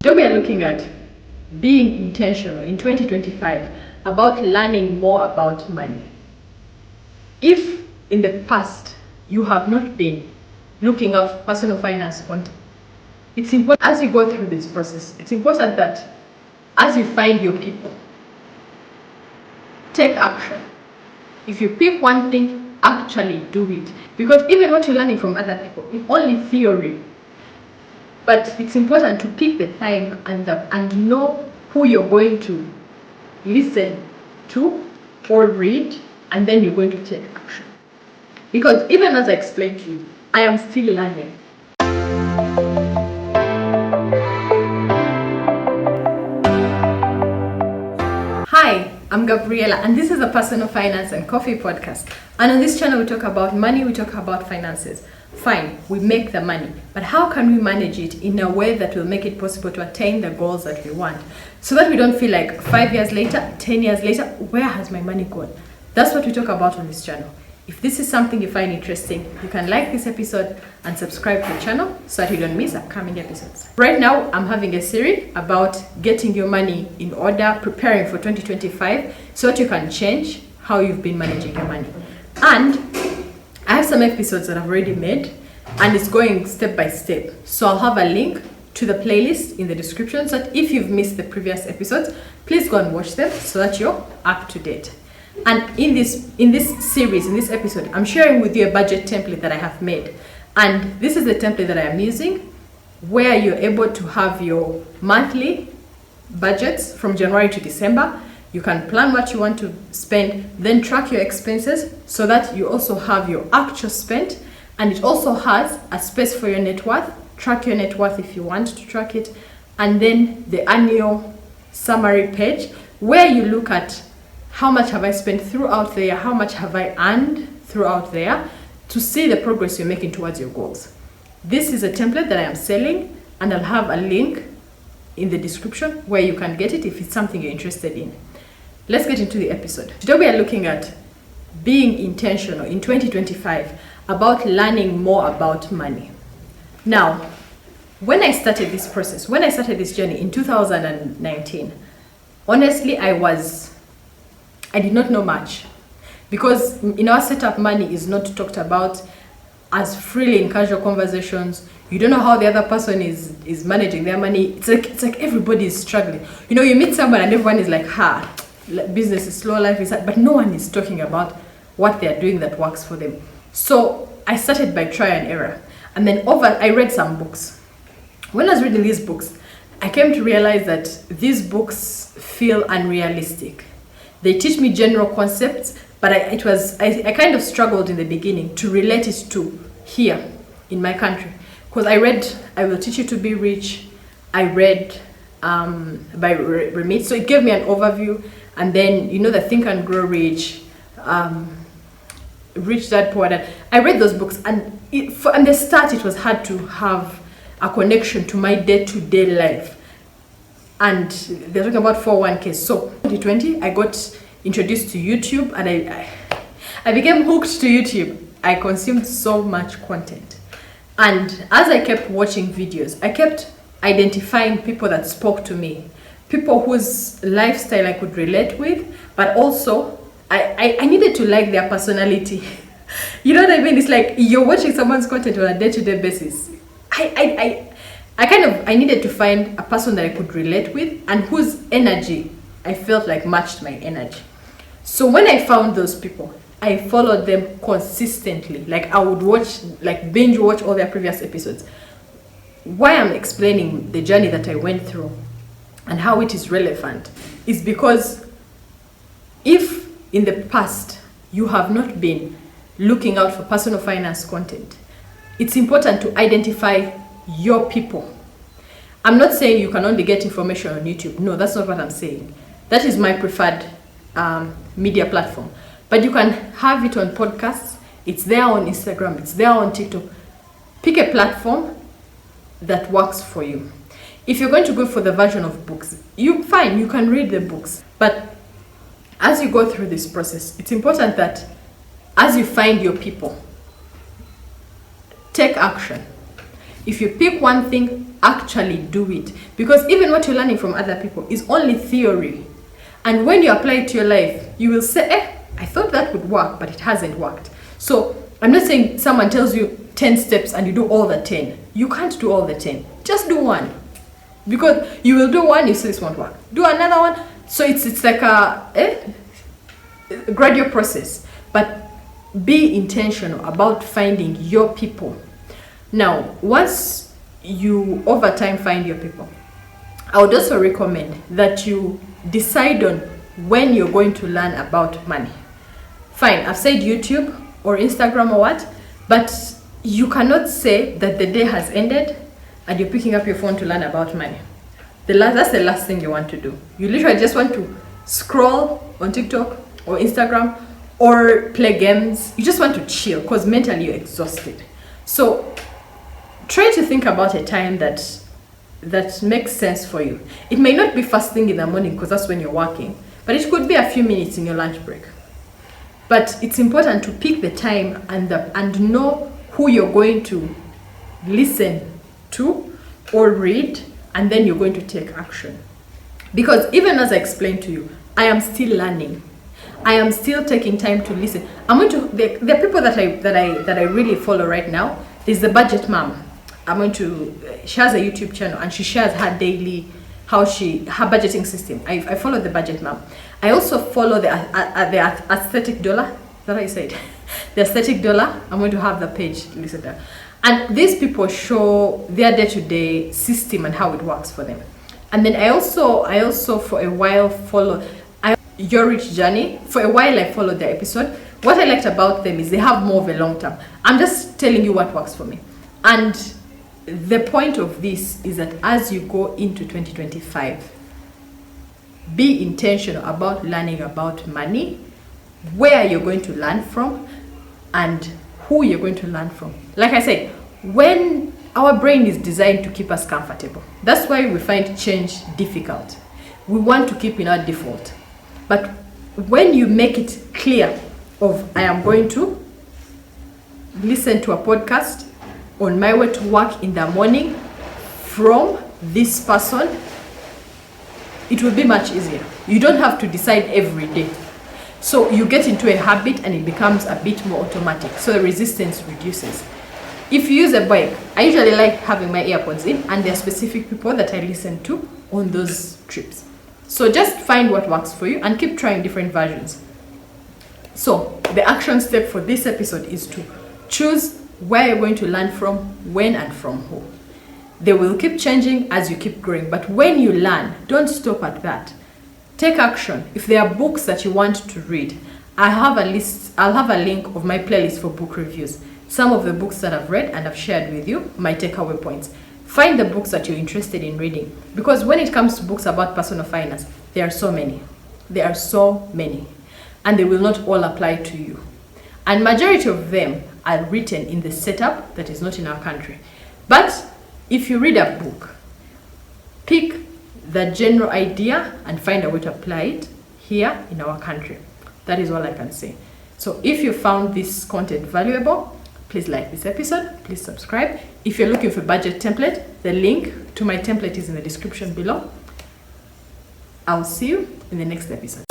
Today we are looking at being intentional in 2025 about learning more about money. If in the past you have not been looking at personal finance content, it's important as you go through this process, it's important that as you find your people, take action. If you pick one thing, actually do it. Because even what you're learning from other people is only theory. But it's important to pick the time and know who you're going to listen to or read, and then you're going to take action. Because even as I explained to you, I am still learning. Hi, I'm Gabriela, and this is a Personal Finance and Coffee podcast. And on this channel, we talk about money, we talk about finances. Fine, we make the money, but how can we manage it in a way that will make it possible to attain the goals that we want? So that we don't feel like 5 years later, 10 years later, where has my money gone? That's what we talk about on this channel. If this is something you find interesting, you can like this episode and subscribe to the channel so that you don't miss upcoming episodes. Right now, I'm having a series about getting your money in order, preparing for 2025 so that you can change how you've been managing your money. And I have some episodes that I've already made and it's going step by step. So I'll have a link to the playlist in the description so that if you've missed the previous episodes, please go and watch them so that you're up to date. And in this series, in this episode, I'm sharing with you a budget template that I have made. And this is the template that I am using where you're able to have your monthly budgets from January to December. You can plan what you want to spend, then track your expenses so that you also have your actual spend. And it also has a space for your net worth. Track your net worth if you want to track it. And then the annual summary page where you look at how much have I spent throughout the year, how much have I earned throughout the year to see the progress you're making towards your goals. This is a template that I am selling, and I'll have a link in the description where you can get it if it's something you're interested in. Let's get into the episode. Today we are looking at being intentional in 2025 about learning more about money. Now, when I started this process, when I started this journey in 2019, honestly, I did not know much, because in our setup, money is not talked about as freely in casual conversations. You don't know how the other person is managing their money. It's like everybody is struggling. You know, you meet someone and everyone is like, business is slow, life is hard, but no one is talking about what they're doing that works for them. So I started by trial and error, and then I read some books. When I was reading these books, I came to realize that these books feel unrealistic. They teach me general concepts, but I kind of struggled in the beginning to relate it to here in my country. Because I read I Will Teach You to Be Rich. I read by Remit, so it gave me an overview. And then, you know, the Think and Grow Rich, Rich Dad Poor Dad. I read those books, and from the start it was hard to have a connection to my day-to-day life. And they're talking about 401k. So 2020, I got introduced to YouTube, and I became hooked to YouTube. I consumed so much content. And as I kept watching videos, I kept identifying people that spoke to me, people whose lifestyle I could relate with, but also I needed to like their personality. You know what I mean? It's like you're watching someone's content on a day-to-day basis. I needed to find a person that I could relate with and whose energy I felt like matched my energy. So when I found those people, I followed them consistently. Like I would binge watch all their previous episodes. Why I'm explaining the journey that I went through and how it is relevant is because if in the past you have not been looking out for personal finance content, it's important to identify your people. I'm not saying you can only get information on YouTube. No, that's not what I'm saying. That is my preferred media platform. But you can have it on podcasts. It's there on Instagram. It's there on TikTok. Pick a platform that works for you. If you're going to go for the version of books, you can read the books. But as you go through this process, it's important that as you find your people, take action. If you pick one thing, actually do it. Because even what you're learning from other people is only theory. And when you apply it to your life, you will say, I thought that would work, but it hasn't worked. So I'm not saying someone tells you 10 steps and you do all the 10. You can't do all the 10. Just do one. Because you will do one, you say this won't work. Do another one. So it's like a gradual process. But be intentional about finding your people. Now, once you over time find your people, I would also recommend that you decide on when you're going to learn about money. Fine, I've said YouTube or Instagram or what, but you cannot say that the day has ended and you're picking up your phone to learn about money. That's the last thing you want to do. You literally just want to scroll on TikTok or Instagram or play games. You just want to chill because mentally you're exhausted. So try to think about a time that makes sense for you. It may not be first thing in the morning because that's when you're working, but it could be a few minutes in your lunch break. But it's important to pick the time and know who you're going to listen to or read, and then you're going to take action. Because even as I explained to you, I am still learning. I am still taking time to listen. The people that I really follow right now is the Budget Mom. She has a YouTube channel and she shares her daily, her budgeting system. I follow the Budget Mom. I also follow the Aesthetic Dollar. Is that how you say it? The Aesthetic Dollar. I'm going to have the page listed there. And these people show their day-to-day system and how it works for them. And then I also for a while follow Your Rich Journey. For a while I followed their episode. What I liked about them is they have more of a long term. I'm just telling you what works for me. And the point of this is that as you go into 2025, be intentional about learning about money, where you're going to learn from, and who you're going to learn from. Like I said, when our brain is designed to keep us comfortable, that's why we find change difficult. We want to keep in our default. But when you make it clear of, I am going to listen to a podcast on my way to work in the morning from this person, it will be much easier. You don't have to decide every day. So you get into a habit and it becomes a bit more automatic. So the resistance reduces. If you use a bike, I usually like having my earpods in, and there are specific people that I listen to on those trips. So just find what works for you and keep trying different versions. So the action step for this episode is to choose where you're going to learn from, when, and from who. They will keep changing as you keep growing, but when you learn, don't stop at that. Take action. If there are books that you want to read, I'll have a link of my playlist for book reviews. Some of the books that I've read and I've shared with you, my takeaway points. Find the books that you're interested in reading, because when it comes to books about personal finance, there are so many. And they will not all apply to you. And majority of them are written in the setup that is not in our country. But if you read a book, pick the general idea and find a way to apply it here in our country. That is all I can say. So if you found this content valuable, please like this episode, please subscribe. If you're looking for budget template, the link to my template is in the description below. I'll see you in the next episode.